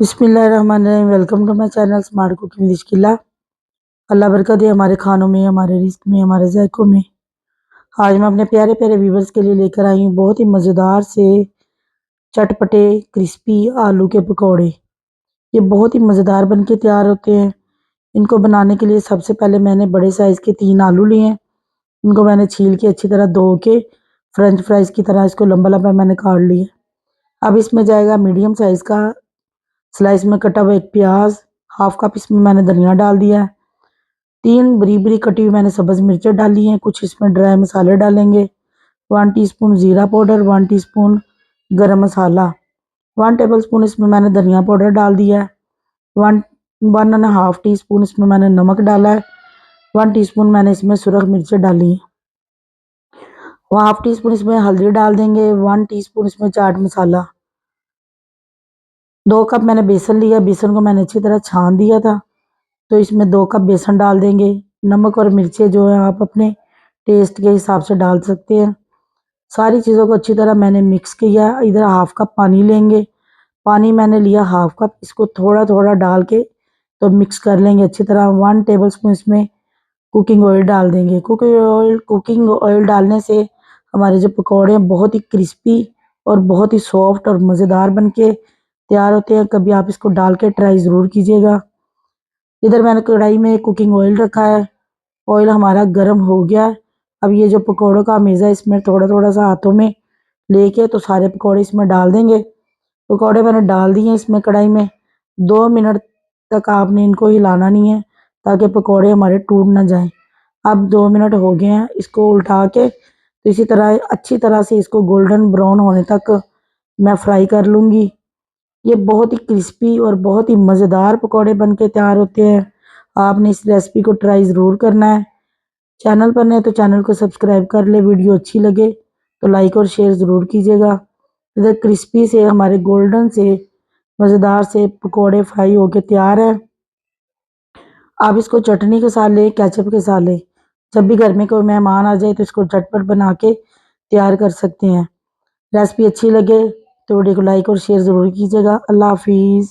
बिस्मिल्लाहिर्रहमानिर्रहीम। Welcome to my channel smart cooking with Shikila. Allah बरकत दे हमारे खानों में, हमारे रिस्क में, हमारे जायकों में। आज मैं अपने प्यारे प्यारे व्यूवर्स के लिए लेकर आई हूँ बहुत ही मज़ेदार से चटपटे क्रिस्पी आलू के पकौड़े। ये बहुत ही मज़ेदार बन के तैयार होते हैं। इनको बनाने के लिए सबसे पहले मैंने बड़े साइज़ के 3 आलू लिए हैं। इनको मैंने छील के अच्छी तरह धो के फ्रेंच फ्राइज़ की तरह इसको लंबा लंबा मैंने काट लिया। अब इसमें जाएगा मीडियम साइज़ का स्लाइस में कटा हुआ एक प्याज, हाफ कप इसमें मैंने धनिया डाल दिया है। 3 बरीक बरीक कटी हुई मैंने सब्ज़ मिर्चें डाली हैं। कुछ इसमें ड्राई मसाले डालेंगे। 1 टीस्पून ज़ीरा पाउडर, 1 टीस्पून गरम मसाला, 1 टेबलस्पून इसमें मैंने धनिया पाउडर डाल दिया है। 1.5 टीस्पून इसमें मैंने नमक डाला है। 1 टीस्पून मैंने इसमें सुरख मिर्चें डाली हैं। 1/2 टीस्पून इसमें हल्दी डाल देंगे। 1 टीस्पून इसमें चाट मसाला। 2 कप मैंने बेसन लिया। बेसन को मैंने अच्छी तरह छान दिया था, तो इसमें 2 कप बेसन डाल देंगे। नमक और मिर्चें जो है आप अपने टेस्ट के हिसाब से डाल सकते हैं। सारी चीज़ों को अच्छी तरह मैंने मिक्स किया। इधर हाफ कप पानी लेंगे। पानी मैंने लिया हाफ कप। इसको थोड़ा थोड़ा डाल के तो मिक्स कर लेंगे अच्छी तरह। 1 टेबलस्पून इसमें कुकिंग ऑयल डाल देंगे। कुकिंग ऑयल डालने से हमारे जो पकौड़े हैं बहुत ही क्रिस्पी और बहुत ही सॉफ्ट और मज़ेदार बन के तैयार होते हैं। कभी आप इसको डाल के ट्राई ज़रूर कीजिएगा। इधर मैंने कढ़ाई में कुकिंग ऑयल रखा है। ऑयल हमारा गर्म हो गया है। अब ये जो पकौड़ों का मेज़ा है इसमें थोड़ा थोड़ा सा हाथों में लेके तो सारे पकौड़े इसमें डाल देंगे। पकौड़े मैंने डाल दिए इसमें कढ़ाई में। 2 मिनट तक आपने इनको हिलाना नहीं है ताकि पकौड़े हमारे टूट ना जाएं। अब 2 मिनट हो गए हैं। इसको उल्टा के तो इसी तरह अच्छी तरह से इसको गोल्डन ब्राउन होने तक मैं फ्राई कर लूँगी। ये बहुत ही क्रिस्पी और बहुत ही मज़ेदार पकौड़े बन के तैयार होते हैं। आपने इस रेसिपी को ट्राई ज़रूर करना है। चैनल पर नए तो चैनल को सब्सक्राइब कर ले। वीडियो अच्छी लगे तो लाइक और शेयर ज़रूर कीजिएगा। इधर क्रिस्पी से हमारे गोल्डन से मज़ेदार से पकौड़े फ्राई होके तैयार हैं। आप इसको चटनी के साथ लें, केचप के साथ लें। जब भी घर में कोई मेहमान आ जाए तो इसको झटपट बना के तैयार कर सकते हैं। रेसिपी अच्छी लगे तो वीडियो को लाइक और शेयर ज़रूर कीजिएगा। अल्लाह हाफिज़।